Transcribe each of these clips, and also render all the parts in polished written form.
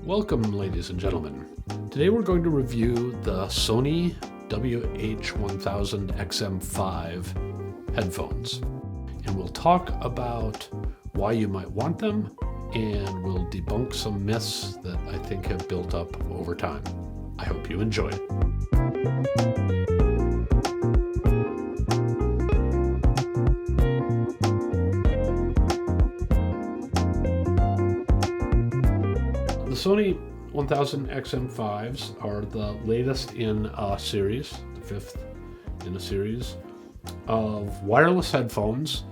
Welcome, ladies and gentlemen. Today we're going to review the Sony WH-1000XM5 headphones. And we'll talk about why you might want them, and we'll debunk some myths that I think have built up over time. I hope you enjoy it. The Sony 1000XM5s are the latest in a series, the fifth in a series of wireless headphones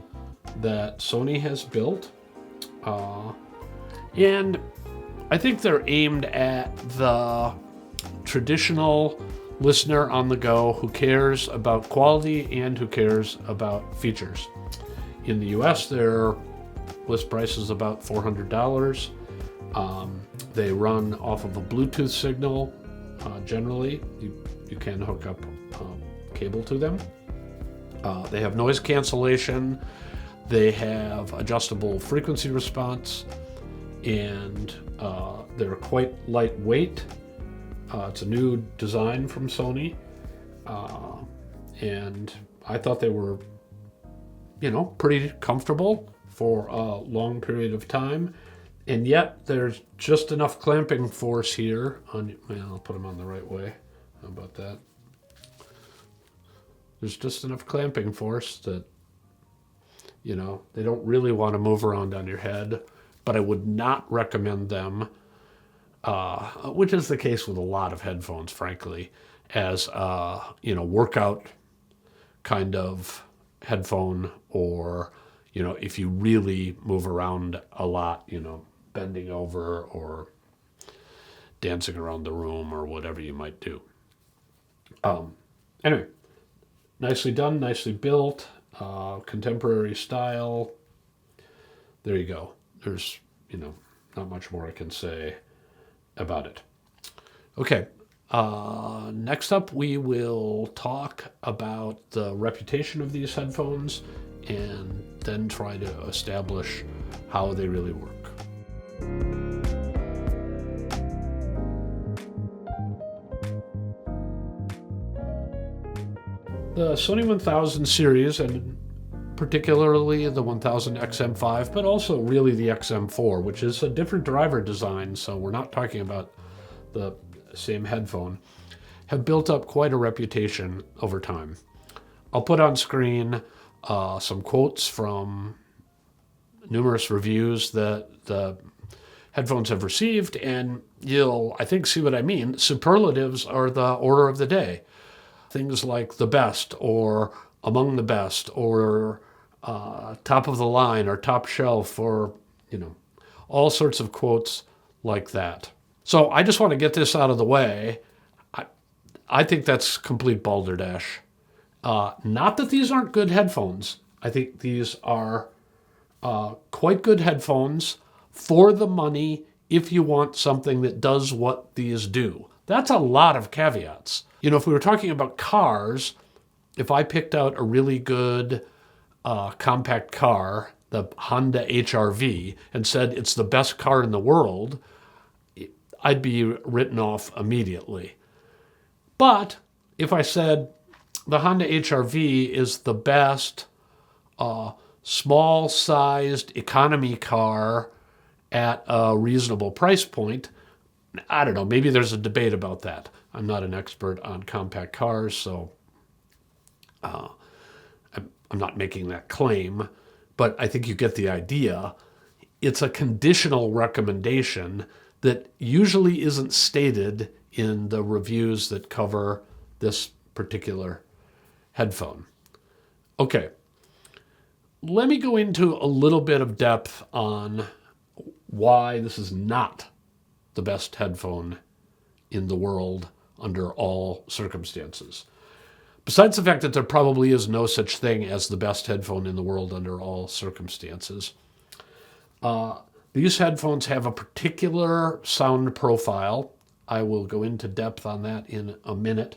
that Sony has built. And I think they're aimed at the traditional listener on the go who cares about quality and who cares about features. In the US, their list price is about $400. They run off of a Bluetooth signal. Generally, you can hook up cable to them. They have noise cancellation. They have adjustable frequency response, and they're quite lightweight. It's a new design from Sony, and I thought they were, pretty comfortable for a long period of time. And yet, there's just enough clamping force here. I'll put them on the right way. How about that? There's just enough clamping force that, they don't really want to move around on your head. But I would not recommend them, which is the case with a lot of headphones, frankly, as workout kind of headphone, or, if you really move around a lot, bending over or dancing around the room or whatever you might do. Anyway, nicely done, nicely built, contemporary style. There you go. There's, not much more I can say about it. Okay, next up we will talk about the reputation of these headphones and then try to establish how they really work. The Sony 1000 series, and particularly the 1000XM5, but also really the XM4, which is a different driver design, so we're not talking about the same headphone, have built up quite a reputation over time. I'll put on screen some quotes from numerous reviews that the headphones have received, and you'll, I think, see what I mean. Superlatives are the order of the day. Things like the best, or among the best, or top of the line, or top shelf, or, all sorts of quotes like that. So I just want to get this out of the way. I think that's complete balderdash. Not that these aren't good headphones. I think these are quite good headphones for the money if you want something that does what these do. That's a lot of caveats. If we were talking about cars, if I picked out a really good compact car, the Honda HR-V, and said it's the best car in the world, I'd be written off immediately. But if I said the Honda HR-V is the best small-sized economy car at a reasonable price point, I don't know, maybe there's a debate about that. I'm not an expert on compact cars, so I'm not making that claim, but I think you get the idea. It's a conditional recommendation that usually isn't stated in the reviews that cover this particular headphone. Okay, let me go into a little bit of depth on why this is not the best headphone in the world under all circumstances. Besides the fact that there probably is no such thing as the best headphone in the world under all circumstances, these headphones have a particular sound profile. I will go into depth on that in a minute.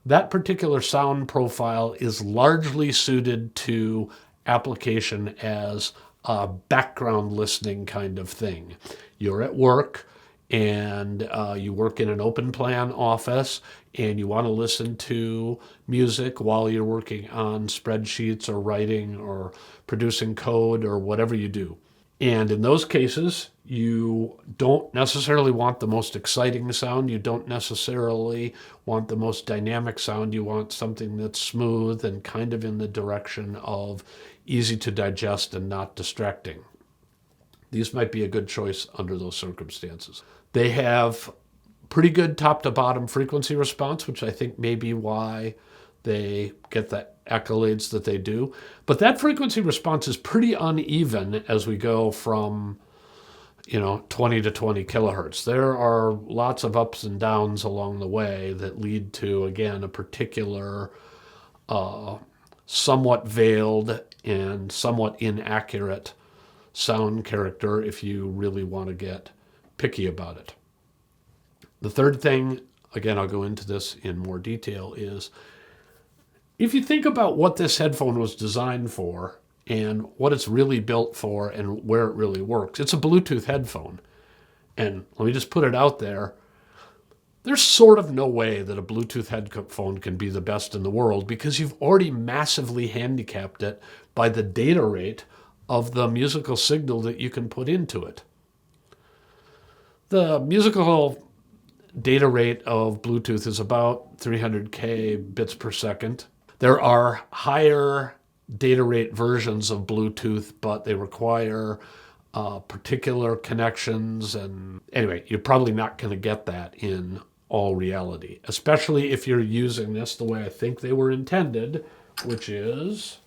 That particular sound profile is largely suited to application as a background listening kind of thing. You're at work and you work in an open plan office and you want to listen to music while you're working on spreadsheets or writing or producing code or whatever you do. And in those cases, you don't necessarily want the most exciting sound. You don't necessarily want the most dynamic sound. You want something that's smooth and kind of in the direction of easy to digest and not distracting. These might be a good choice under those circumstances. They have pretty good top to bottom frequency response, which I think may be why they get the accolades that they do. But that frequency response is pretty uneven as we go from 20 to 20 kilohertz. There are lots of ups and downs along the way that lead to, again, a particular somewhat veiled and somewhat inaccurate sound character if you really want to get picky about it. The third thing, again, I'll go into this in more detail, is if you think about what this headphone was designed for and what it's really built for and where it really works, it's a Bluetooth headphone. And let me just put it out there. There's sort of no way that a Bluetooth headphone can be the best in the world because you've already massively handicapped it by the data rate of the musical signal that you can put into it. The musical data rate of Bluetooth is about 300k bits per second. There are higher data rate versions of Bluetooth, but they require particular connections. And anyway, you're probably not going to get that in all reality, especially if you're using this the way I think they were intended, which is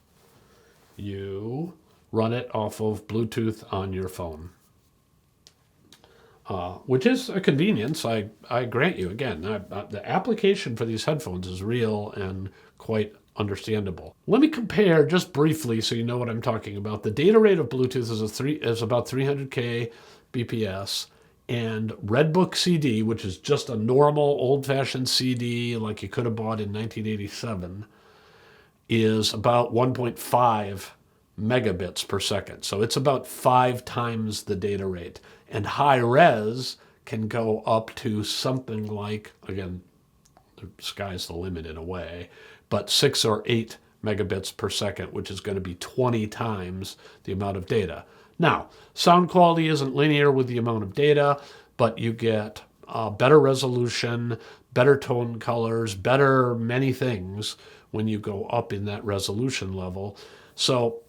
you run it off of Bluetooth on your phone. Which is a convenience, I grant you. Again, the application for these headphones is real and quite understandable. Let me compare just briefly so you know what I'm talking about. The data rate of Bluetooth is about 300k BPS, and Redbook CD, which is just a normal old-fashioned CD like you could have bought in 1987, is about 1.5 megabits per second. So it's about 5 times the data rate. And high res can go up to something like, again, the sky's the limit in a way, but 6 or 8 megabits per second, which is going to be 20 times the amount of data. Now, sound quality isn't linear with the amount of data, but you get better resolution, better tone colors, better many things when you go up in that resolution level. So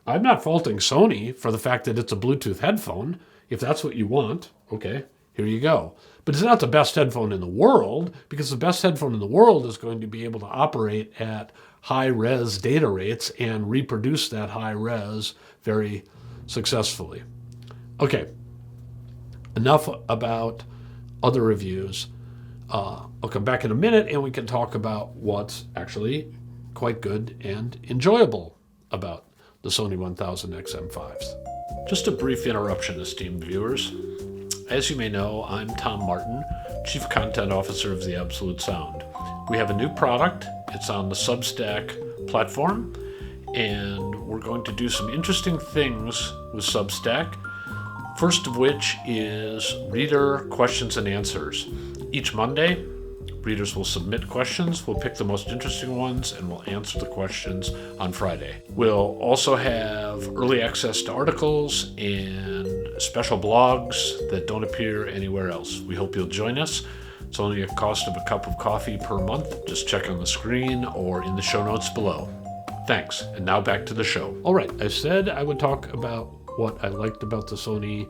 I'm not faulting Sony for the fact that it's a Bluetooth headphone. If that's what you want, okay, here you go. But it's not the best headphone in the world, because the best headphone in the world is going to be able to operate at high-res data rates and reproduce that high-res very successfully. Okay, enough about other reviews. I'll come back in a minute and we can talk about what's actually quite good and enjoyable about the Sony 1000XM5s. Just a brief interruption, esteemed viewers. As you may know, I'm Tom Martin, Chief Content Officer of The Absolute Sound. We have a new product. It's on the Substack platform, and we're going to do some interesting things with Substack. First of which is reader questions and answers. Each Monday, readers will submit questions. We'll pick the most interesting ones and we'll answer the questions on Friday. We'll also have early access to articles and special blogs that don't appear anywhere else. We hope you'll join us. It's only a cost of a cup of coffee per month. Just check on the screen or in the show notes below. Thanks. And now back to the show. All right, I said I would talk about what I liked about the Sony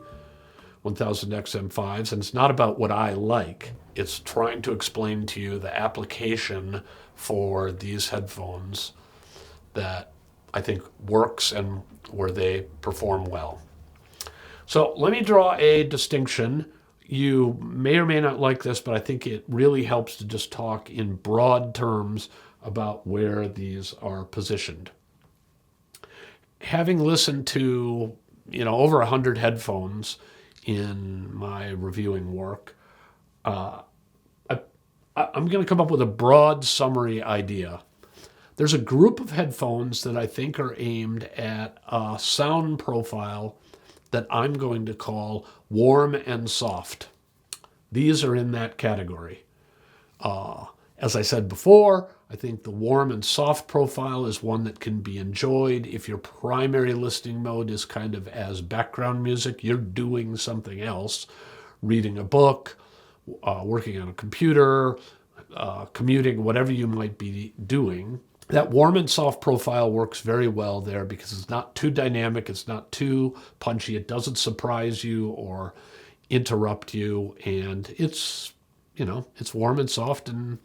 1000XM5s, and it's not about what I like. It's trying to explain to you the application for these headphones that I think works and where they perform well. So let me draw a distinction. You may or may not like this, but I think it really helps to just talk in broad terms about where these are positioned. Having listened to, over 100 headphones in my reviewing work, I'm going to come up with a broad summary idea. There's a group of headphones that I think are aimed at a sound profile that I'm going to call warm and soft. These are in that category. As I said before, I think the warm and soft profile is one that can be enjoyed if your primary listening mode is kind of as background music. You're doing something else, reading a book, working on a computer, commuting, whatever you might be doing. That warm and soft profile works very well there because it's not too dynamic, it's not too punchy, it doesn't surprise you or interrupt you, and it's warm and soft and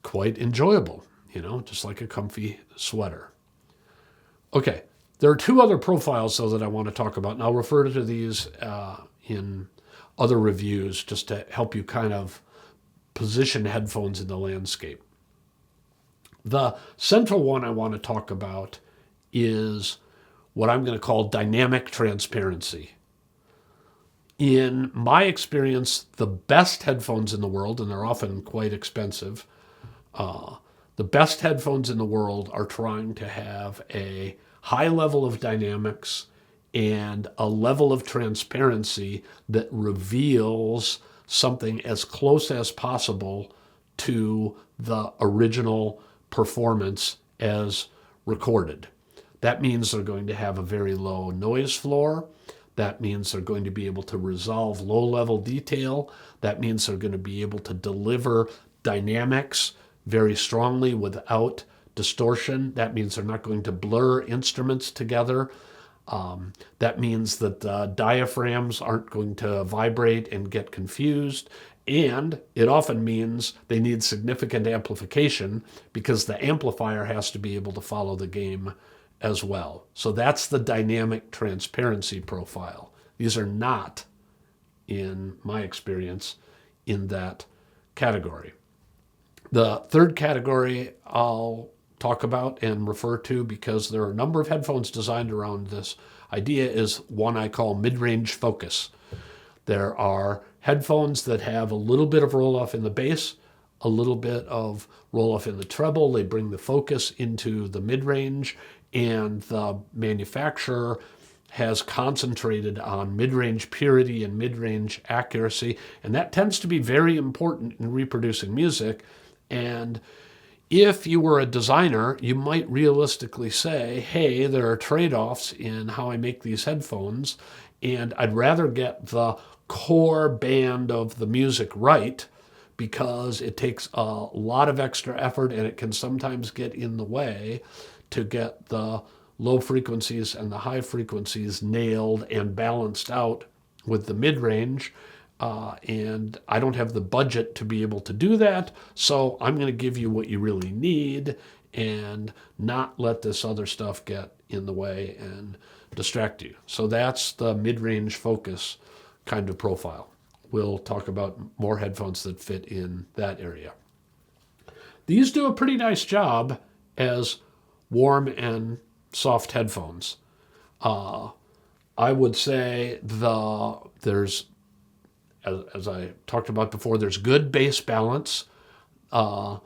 quite enjoyable, just like a comfy sweater. Okay, there are two other profiles, though, that I want to talk about, and I'll refer to these in other reviews just to help you kind of position headphones in the landscape. The central one I want to talk about is what I'm going to call dynamic transparency. In my experience, the best headphones in the world, and they're often quite expensive, the best headphones in the world are trying to have a high level of dynamics and a level of transparency that reveals something as close as possible to the original performance as recorded. That means they're going to have a very low noise floor. That means they're going to be able to resolve low-level detail. That means they're going to be able to deliver dynamics very strongly without distortion. That means they're not going to blur instruments together. That means that the diaphragms aren't going to vibrate and get confused. And it often means they need significant amplification because the amplifier has to be able to follow the game as well. So that's the dynamic transparency profile. These are not, in my experience, in that category. The third category I'll talk about and refer to, because there are a number of headphones designed around this idea, is one I call mid-range focus. There are headphones that have a little bit of roll-off in the bass, a little bit of roll-off in the treble. They bring the focus into the mid-range, and the manufacturer has concentrated on mid-range purity and mid-range accuracy, and that tends to be very important in reproducing music. And if you were a designer, you might realistically say, hey, there are trade-offs in how I make these headphones, and I'd rather get the core band of the music right because it takes a lot of extra effort and it can sometimes get in the way to get the low frequencies and the high frequencies nailed and balanced out with the mid-range. And I don't have the budget to be able to do that, so I'm going to give you what you really need and not let this other stuff get in the way and distract you. So that's the mid-range focus kind of profile. We'll talk about more headphones that fit in that area. These do a pretty nice job as warm and soft headphones. I would say there's, as I talked about before, there's good bass balance. The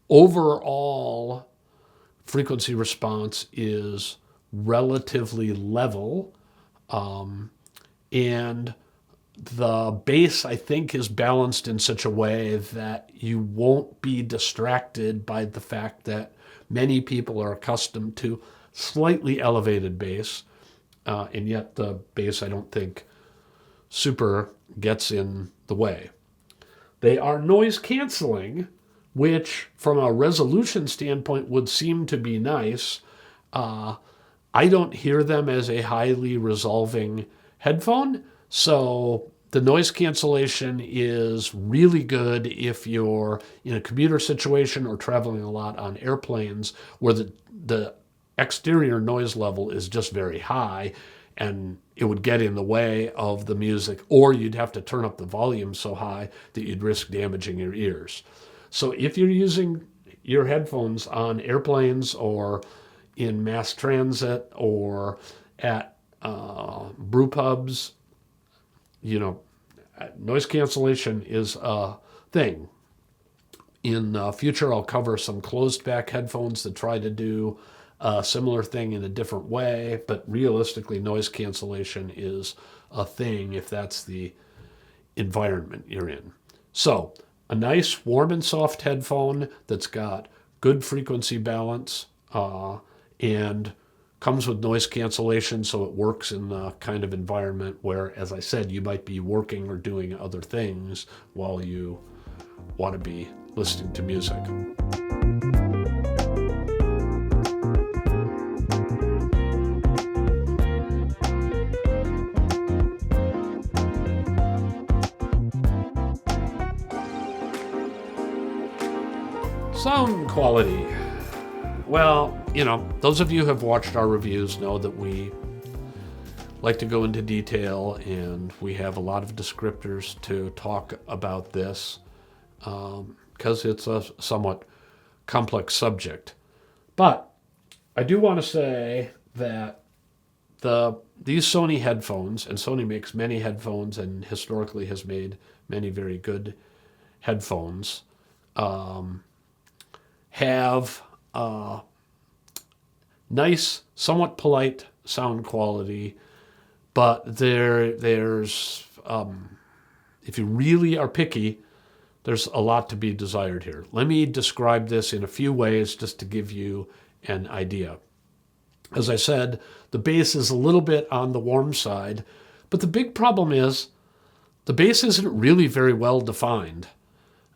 overall frequency response is relatively level. And the bass, I think, is balanced in such a way that you won't be distracted by the fact that many people are accustomed to slightly elevated bass, and yet the bass, I don't think, super gets in the way. They are noise canceling, which from a resolution standpoint would seem to be nice. I don't hear them as a highly resolving headphone, so the noise cancellation is really good if you're in a commuter situation or traveling a lot on airplanes where the exterior noise level is just very high and it would get in the way of the music, or you'd have to turn up the volume so high that you'd risk damaging your ears. So if you're using your headphones on airplanes or in mass transit or at brew pubs, noise cancellation is a thing. In the future, I'll cover some closed back headphones that try to do a similar thing in a different way, but realistically, noise cancellation is a thing if that's the environment you're in. So, a nice warm and soft headphone that's got good frequency balance and comes with noise cancellation, so it works in the kind of environment where, as I said, you might be working or doing other things while you want to be listening to music. Sound quality. Well, those of you who have watched our reviews know that we like to go into detail, and we have a lot of descriptors to talk about this because it's a somewhat complex subject. But I do want to say that these Sony headphones, and Sony makes many headphones and historically has made many very good headphones, have nice, somewhat polite sound quality, but there's if you really are picky, there's a lot to be desired here. Let me describe this in a few ways just to give you an idea. As I said, the bass is a little bit on the warm side, but the big problem is the bass isn't really very well defined.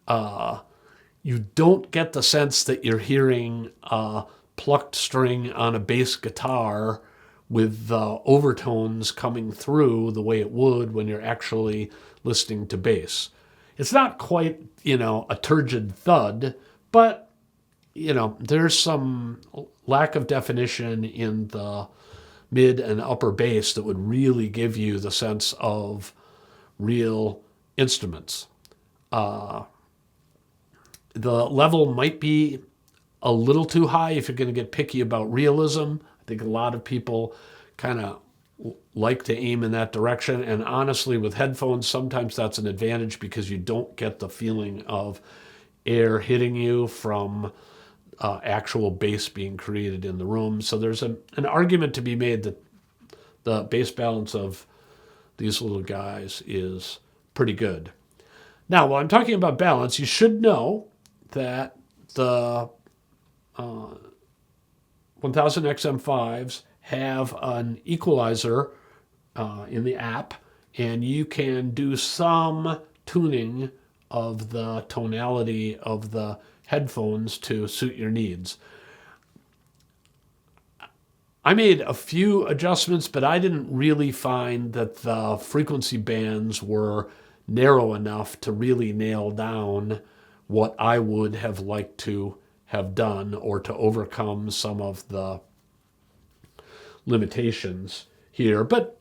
You don't get the sense that you're hearing a plucked string on a bass guitar with the overtones coming through the way it would when you're actually listening to bass. It's not quite, a turgid thud, but, there's some lack of definition in the mid and upper bass that would really give you the sense of real instruments. The level might be a little too high if you're going to get picky about realism. I think a lot of people kind of like to aim in that direction. And honestly, with headphones, sometimes that's an advantage because you don't get the feeling of air hitting you from actual bass being created in the room. So there's an argument to be made that the bass balance of these little guys is pretty good. Now, while I'm talking about balance, you should know that the 1000XM5s have an equalizer in the app, and you can do some tuning of the tonality of the headphones to suit your needs. I made a few adjustments, but I didn't really find that the frequency bands were narrow enough to really nail down what I would have liked to have done or to overcome some of the limitations here. But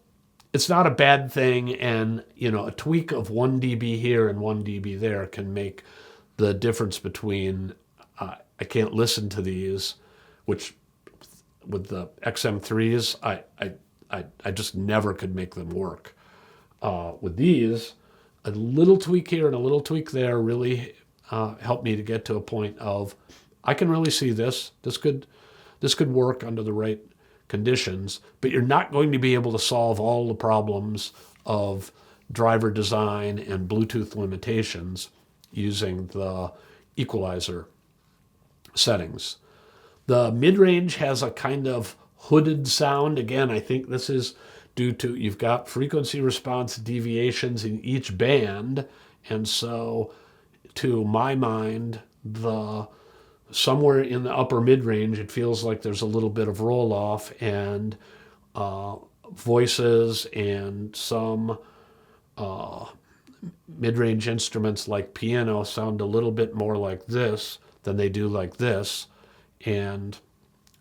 it's not a bad thing, and a tweak of 1 dB here and 1 dB there can make the difference between I can't listen to these, which with the XM3s I just never could make them work. With these, a little tweak here and a little tweak there really helped me to get to a point of I can really see this. This could work under the right conditions, but you're not going to be able to solve all the problems of driver design and Bluetooth limitations using the equalizer settings. The mid-range has a kind of hooded sound. Again, I think this is due to you've got frequency response deviations in each band, and so to my mind, somewhere in the upper mid-range, it feels like there's a little bit of roll-off, and voices and some mid-range instruments like piano sound a little bit more like this than they do like this. And,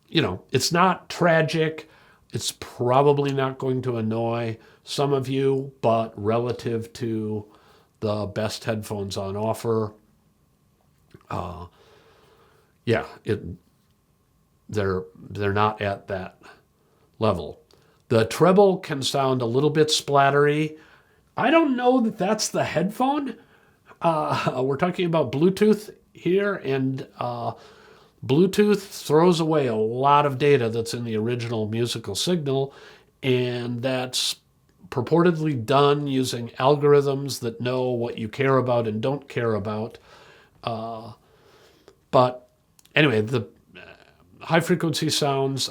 it's not tragic. It's probably not going to annoy some of you, but relative to the best headphones on offer, they're not at that level. The treble can sound a little bit splattery. I don't know that that's the headphone. We're talking about Bluetooth here, and Bluetooth throws away a lot of data that's in the original musical signal, and that's purportedly done using algorithms that know what you care about and don't care about. But anyway, the high frequency sounds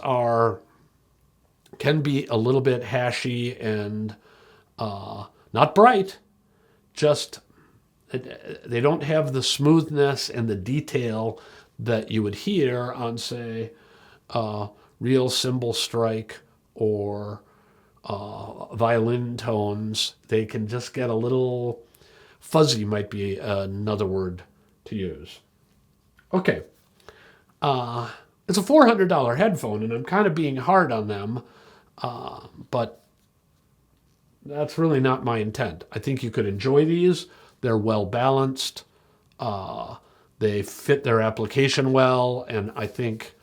can be a little bit hashy and not bright, just they don't have the smoothness and the detail that you would hear on, say, real cymbal strike or violin tones. They can just get a little fuzzy, might be another word to use. Okay. It's a $400 headphone, and I'm kind of being hard on them, but that's really not my intent. I think you could enjoy these. They're well balanced. They fit their application well, and I think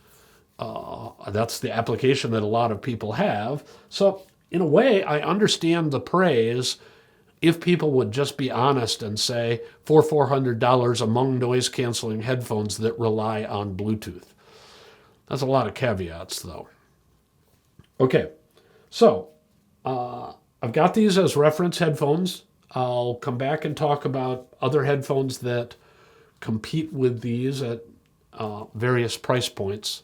that's the application that a lot of people have. So in a way, I understand the praise if people would just be honest and say, for $400 among noise-canceling headphones that rely on Bluetooth. That's a lot of caveats, though. Okay, so I've got these as reference headphones. I'll come back and talk about other headphones that compete with these at various price points.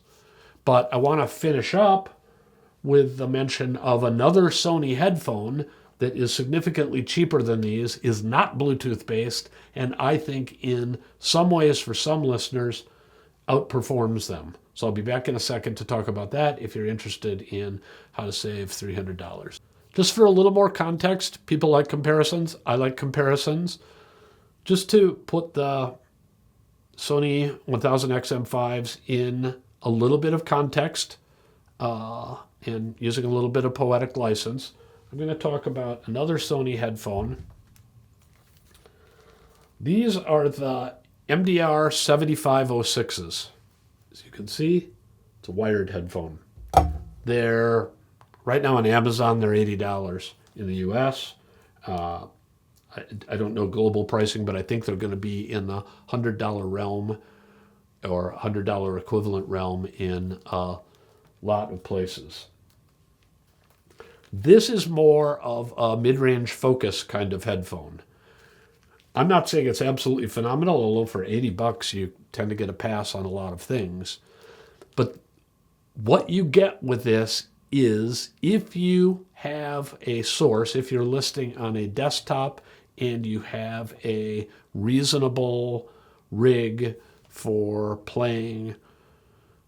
But I want to finish up with the mention of another Sony headphone that is significantly cheaper than these, is not Bluetooth-based, and I think in some ways, for some listeners, outperforms them. So I'll be back in a second to talk about that if you're interested in how to save $300. Just for a little more context, people like comparisons. I like comparisons. Just to put the Sony WH-1000XM5s in a little bit of context and using a little bit of poetic license, I'm going to talk about another Sony headphone. These are the MDR 7506s. As you can see, it's a wired headphone. They're, right now on Amazon, they're $80 in the US. I don't know global pricing, but I think they're going to be in the $100 realm or $100 equivalent realm in a lot of places. This is more of a mid-range focus kind of headphone. I'm not saying it's absolutely phenomenal, although for $80 you tend to get a pass on a lot of things. But what you get with this is if you have a source, if you're listening on a desktop and you have a reasonable rig for playing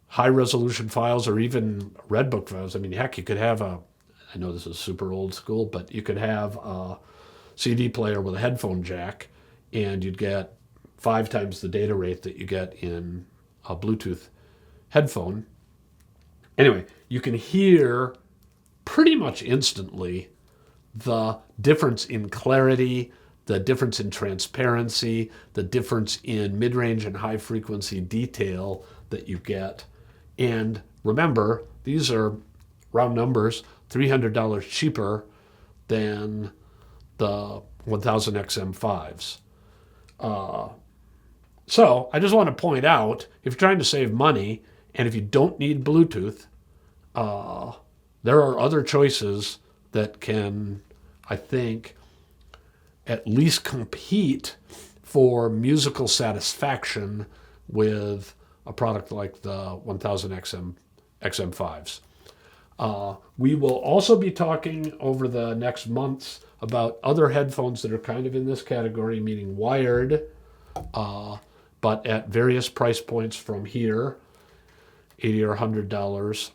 high-resolution files or even Redbook files. I mean, heck, you could have I know this is super old school, but you could have a CD player with a headphone jack, and you'd get 5 times the data rate that you get in a Bluetooth headphone. Anyway, you can hear pretty much instantly the difference in clarity, the difference in transparency, the difference in mid-range and high-frequency detail that you get. And remember, these are round numbers, $300 cheaper than the 1000XM5s. So I just want to point out, if you're trying to save money and if you don't need Bluetooth, there are other choices that can, I think, at least compete for musical satisfaction with a product like the 1000XM5s. We will also be talking over the next months about other headphones that are kind of in this category, meaning wired, but at various price points from here, $80 or $100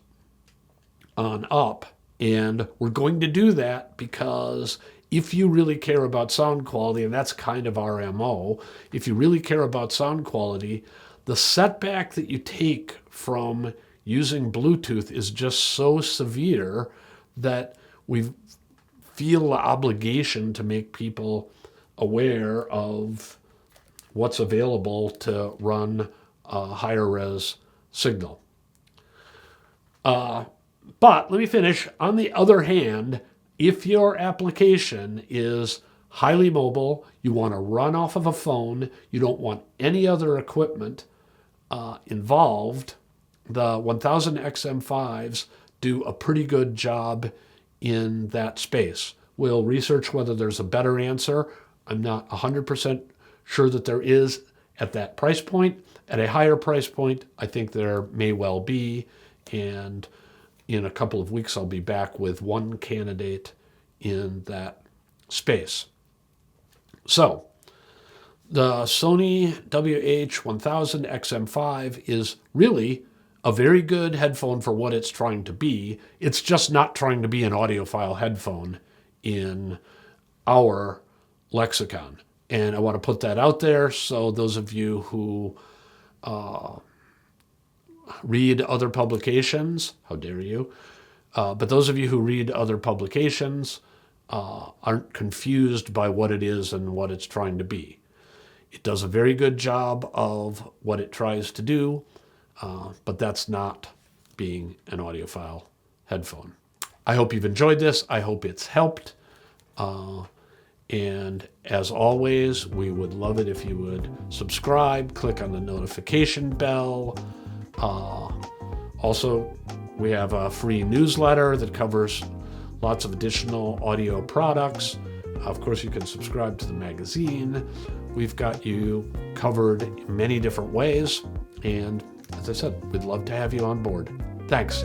on up. And we're going to do that because if you really care about sound quality, and that's kind of our MO, if you really care about sound quality, the setback that you take from using Bluetooth is just so severe that we feel the obligation to make people aware of what's available to run a higher res signal. But let me finish. On the other hand, if your application is highly mobile, you want to run off of a phone, you don't want any other equipment, involved, the 1000XM5s do a pretty good job in that space. We'll research whether there's a better answer. I'm not 100% sure that there is at that price point. At a higher price point, I think there may well be. And in a couple of weeks, I'll be back with one candidate in that space. So, the Sony WH-1000XM5 is really a very good headphone for what it's trying to be. It's just not trying to be an audiophile headphone in our lexicon. And I want to put that out there so those of you who read other publications, how dare you, but those of you who read other publications aren't confused by what it is and what it's trying to be. It does a very good job of what it tries to do, but that's not being an audiophile headphone. I hope you've enjoyed this. I hope it's helped. And as always, we would love it if you would subscribe, click on the notification bell. Also, we have a free newsletter that covers lots of additional audio products. Of course, you can subscribe to the magazine. We've got you covered in many different ways. And as I said, we'd love to have you on board. Thanks.